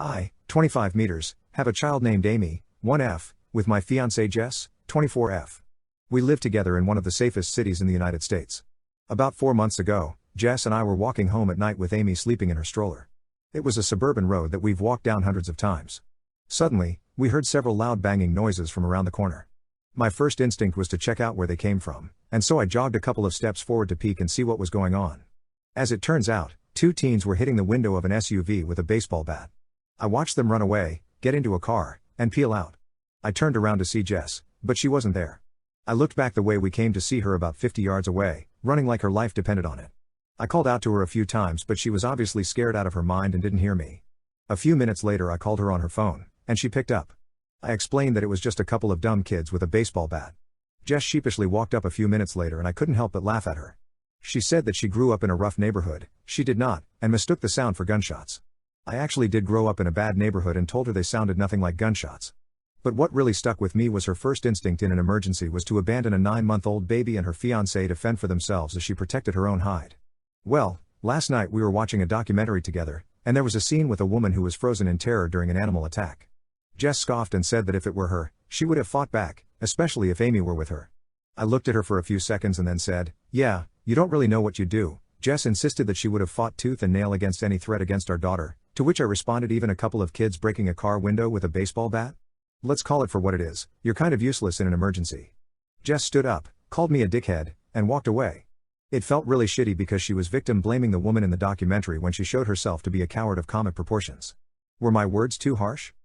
I, 25 meters, have a child named Amy, 1F, with my fiancée Jess, 24F. We live together in one of the safest cities in the United States. About 4 months ago, Jess and I were walking home at night with Amy sleeping in her stroller. It was a suburban road that we've walked down hundreds of times. Suddenly, we heard several loud banging noises from around the corner. My first instinct was to check out where they came from, and so I jogged a couple of steps forward to peek and see what was going on. As it turns out, 2 teens were hitting the window of an SUV with a baseball bat. I watched them run away, get into a car, and peel out. I turned around to see Jess, but she wasn't there. I looked back the way we came to see her about 50 yards away, running like her life depended on it. I called out to her a few times, but she was obviously scared out of her mind and didn't hear me. A few minutes later I called her on her phone, and she picked up. I explained that it was just a couple of dumb kids with a baseball bat. Jess sheepishly walked up a few minutes later and I couldn't help but laugh at her. She said that she grew up in a rough neighborhood. She did not, and mistook the sound for gunshots. I actually did grow up in a bad neighborhood and told her they sounded nothing like gunshots. But what really stuck with me was her first instinct in an emergency was to abandon a 9-month-old baby and her fiancé to fend for themselves as she protected her own hide. Well, last night we were watching a documentary together, and there was a scene with a woman who was frozen in terror during an animal attack. Jess scoffed and said that if it were her, she would have fought back, especially if Amy were with her. I looked at her for a few seconds and then said, "Yeah, you don't really know what you do." Jess insisted that she would have fought tooth and nail against any threat against our daughter, to which I responded, even a couple of kids breaking a car window with a baseball bat? Let's call it for what it is, you're kind of useless in an emergency. Jess stood up, called me a dickhead, and walked away. It felt really shitty because she was victim blaming the woman in the documentary when she showed herself to be a coward of comic proportions. Were my words too harsh?